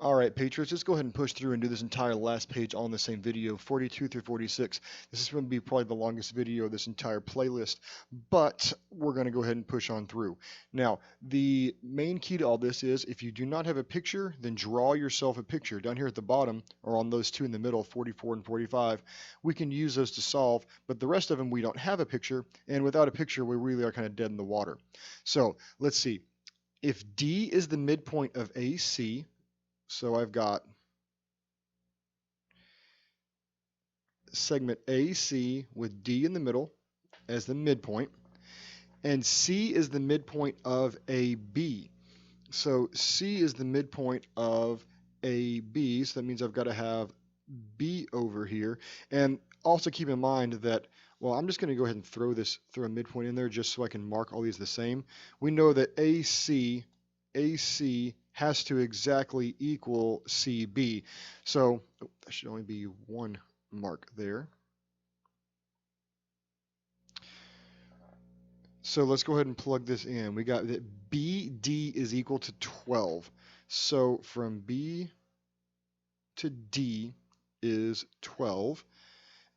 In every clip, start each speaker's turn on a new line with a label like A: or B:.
A: All right, Patriots, let's go ahead and push through and do this entire last page on the same video, 42 through 46. This is going to be probably the longest video of this entire playlist, but we're going to go ahead and push on through. Now, the main key to all this is if you do not have a picture, then draw yourself a picture. Down here at the bottom, or on those two in the middle, 44 and 45, we can use those to solve, but the rest of them we don't have a picture, and without a picture, we really are kind of dead in the water. So let's see. If D is the midpoint of AC, so I've got segment AC with D in the middle as the midpoint, and C is the midpoint of AB. So C is the midpoint of AB, so that means I've got to have B over here. And also keep in mind that, well, I'm just going to go ahead and throw a midpoint in there just so I can mark all these the same. We know that AC has to exactly equal CB. So there should only be one mark there. So let's go ahead and plug this in. We got that BD is equal to 12. So from B to D is 12.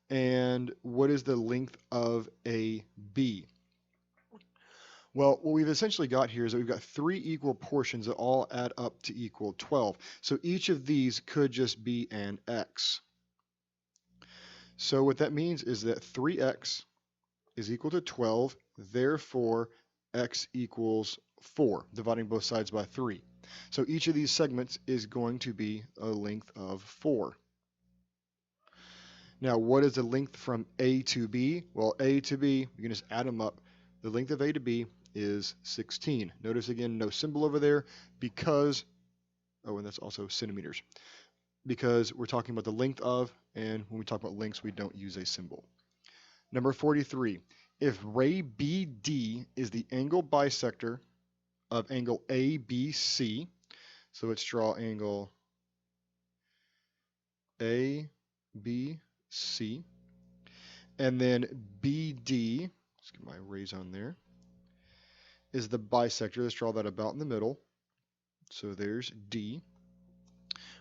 A: And what is the length of AB? Well, what we've essentially got here is that we've got three equal portions that all add up to equal 12. So each of these could just be an x. So what that means is that 3x is equal to 12, therefore x equals 4, dividing both sides by 3. So each of these segments is going to be a length of 4. Now, what is the length from A to B? Well, A to B, we can just add them up. The length of A to B is 16. Notice again, no symbol over there because, oh, and that's also centimeters, because we're talking about the length of, and when we talk about lengths, we don't use a symbol. Number 43, if ray BD is the angle bisector of angle ABC, so let's draw angle ABC, and then BD, let's get my rays on there, is the bisector. Let's draw that about in the middle. So there's D.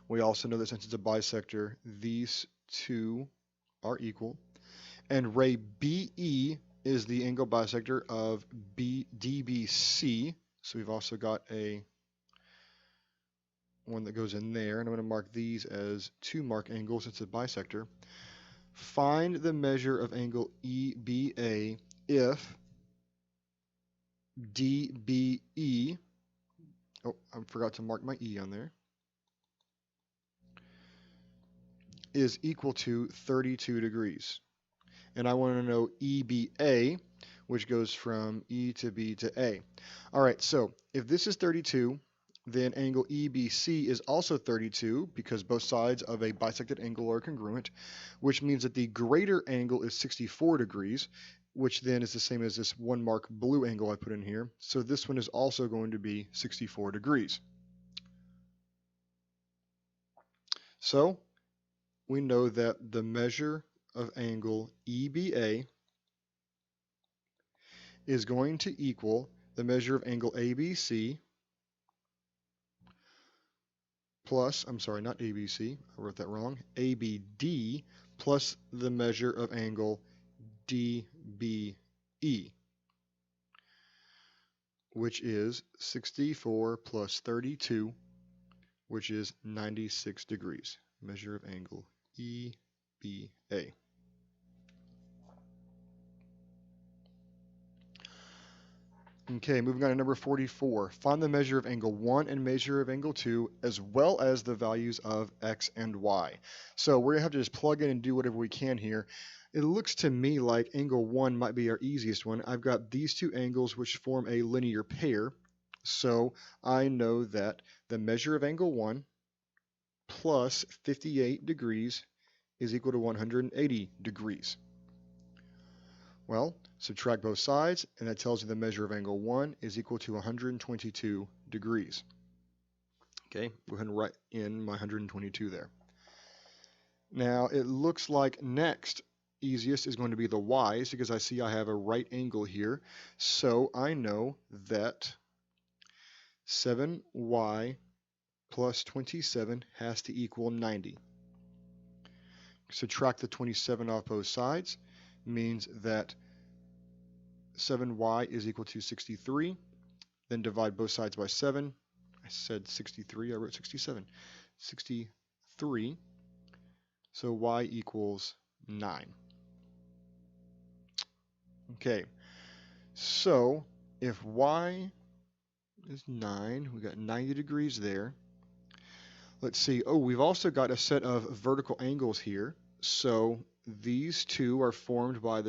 A: We also know that since it's a bisector, these two are equal. And ray BE is the angle bisector of DBC. So we've also got a one that goes in there. And I'm going to mark these as two mark angles. It's a bisector. Find the measure of angle EBA if DBE, oh, I forgot to mark my E on there, is equal to 32 degrees. And I want to know EBA, which goes from E to B to A. All right, so if this is 32, then angle EBC is also 32 because both sides of a bisected angle are congruent, which means that the greater angle is 64 degrees, which then is the same as this one mark blue angle I put in here. So this one is also going to be 64 degrees. So we know that the measure of angle EBA is going to equal the measure of angle ABC plus, I'm sorry, not ABC, I wrote that wrong, ABD plus the measure of angle DBE, which is 64 plus 32, which is 96 degrees. Measure of angle EBA. Okay, moving on to number 44. Find the measure of angle 1 and measure of angle 2, as well as the values of x and y. So we're going to have to just plug in and do whatever we can here. It looks to me like angle 1 might be our easiest one. I've got these two angles which form a linear pair. So I know that the measure of angle 1 plus 58 degrees is equal to 180 degrees. Well, subtract both sides, and that tells you the measure of angle 1 is equal to 122 degrees. Okay, go ahead and write in my 122 there. Now, it looks like next easiest is going to be the y's because I see I have a right angle here. So I know that 7y plus 27 has to equal 90. Subtract the 27 off both sides means that 7y is equal to 63. Then divide both sides by 7. I said 63, I wrote 67. 63. So y equals 9. Okay, so if y is 9, we got 90 degrees there. Let's see, oh, we've also got a set of vertical angles here. So these two are formed by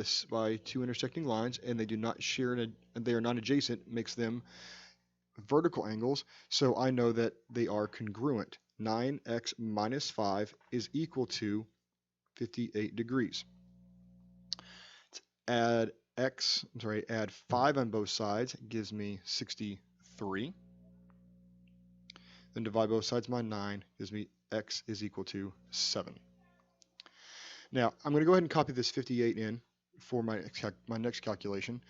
A: two intersecting lines, and they do not share, and they are non-adjacent, makes them vertical angles. So I know that they are congruent. 9x minus 5 is equal to 58 degrees. Let's add 5 on both sides, gives me 63. Then divide both sides by 9, gives me x is equal to 7. Now, I'm going to go ahead and copy this 58 in for my next calculation.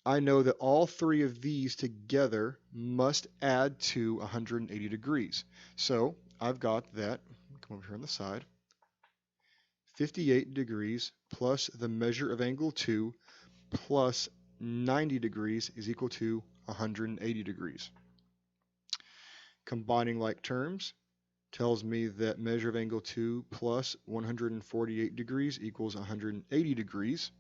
A: I know that all three of these together must add to 180 degrees. So I've got that, come over here on the side, 58 degrees plus the measure of angle 2 plus 90 degrees is equal to 180 degrees. Combining like terms tells me that measure of angle 2 plus 148 degrees equals 180 degrees.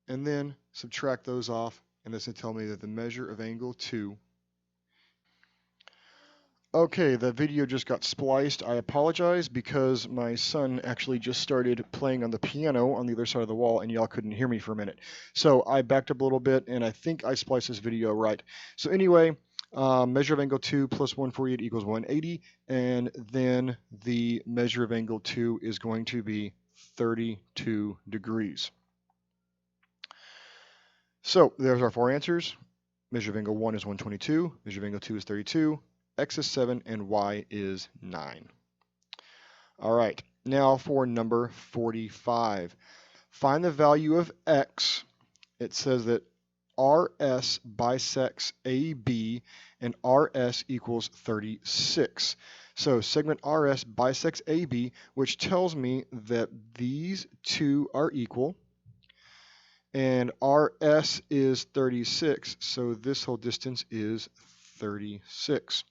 A: And then subtract those off, and this will tell me that the measure of angle 2. Okay, the video just got spliced. I apologize because my son actually just started playing on the piano on the other side of the wall, and y'all couldn't hear me for a minute. So I backed up a little bit, and I think I spliced this video right. So anyway, measure of angle 2 plus 148 equals 180, and then the measure of angle 2 is going to be 32 degrees. So there's our four answers. Measure of angle 1 is 122, measure of angle 2 is 32, x is 7, and y is 9. All right, now for number 45. Find the value of x. It says that RS bisects AB, and RS equals 36. So segment RS bisects AB, which tells me that these two are equal. And RS is 36, so this whole distance is 36.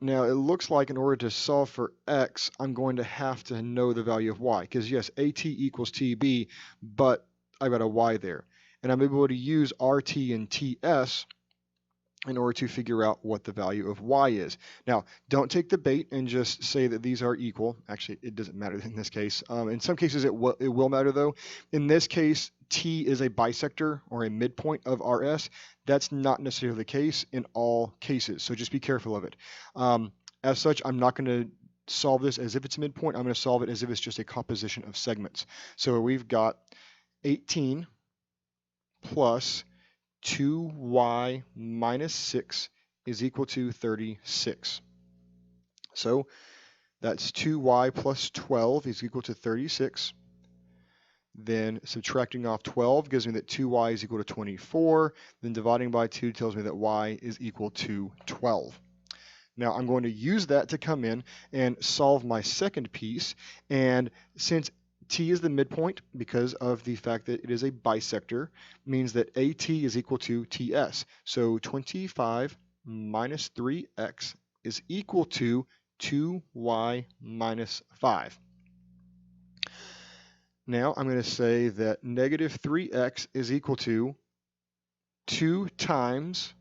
A: Now, it looks like in order to solve for x, I'm going to have to know the value of y, because yes, AT equals TB, but I've got a y there. And I'm able to use RT and TS in order to figure out what the value of y is. Now, don't take the bait and just say that these are equal. Actually, it doesn't matter in this case. In some cases, it will matter, though. In this case, T is a bisector or a midpoint of RS. That's not necessarily the case in all cases, so just be careful of it. As such, I'm not going to solve this as if it's a midpoint. I'm going to solve it as if it's just a composition of segments. So we've got 18 plus 2y minus 6 is equal to 36. So that's 2y plus 12 is equal to 36. Then subtracting off 12 gives me that 2y is equal to 24. Then dividing by 2 tells me that y is equal to 12. Now I'm going to use that to come in and solve my second piece. And since T is the midpoint because of the fact that it is a bisector, means that AT is equal to TS. So 25 minus 3x is equal to 2y minus 5. Now I'm going to say that negative 3x is equal to 2 times,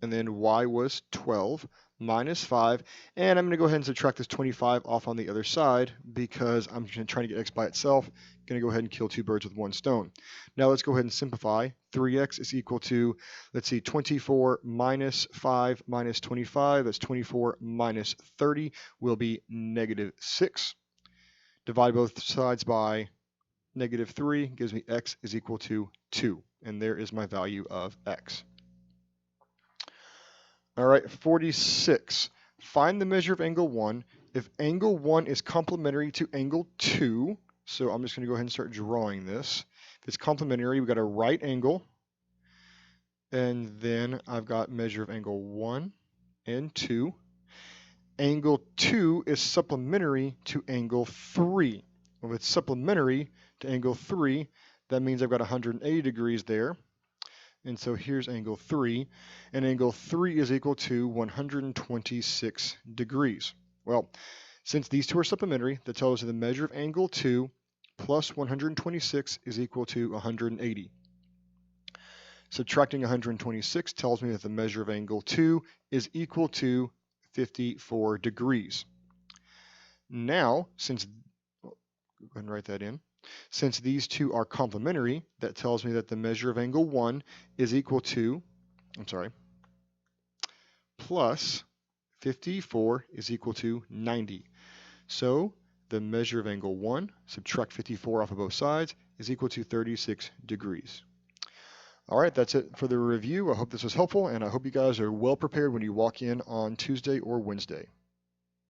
A: and then y was 12, minus 5, and I'm going to go ahead and subtract this 25 off on the other side because I'm trying to get x by itself. I'm going to go ahead and kill two birds with one stone. Now let's go ahead and simplify. 3x is equal to, let's see, 24 minus 5 minus 25. That's 24 minus 30 will be negative 6. Divide both sides by negative 3 gives me x is equal to 2. And there is my value of x. All right, 46. Find the measure of angle 1 if angle 1 is complementary to angle 2. So I'm just going to go ahead and start drawing this. If it's complementary, we've got a right angle. And then I've got measure of angle 1 and 2. Angle 2 is supplementary to angle 3. Well, if it's supplementary to angle 3, that means I've got 180 degrees there. And so here's angle 3, and angle 3 is equal to 126 degrees. Well, since these two are supplementary, that tells us the measure of angle 2 plus 126 is equal to 180. Subtracting 126 tells me that the measure of angle 2 is equal to 54 degrees. Now, go ahead and write that in. Since these two are complementary, that tells me that the measure of angle 1 is equal to, plus 54 is equal to 90. So the measure of angle 1, subtract 54 off of both sides, is equal to 36 degrees. All right, that's it for the review. I hope this was helpful, and I hope you guys are well prepared when you walk in on Tuesday or Wednesday.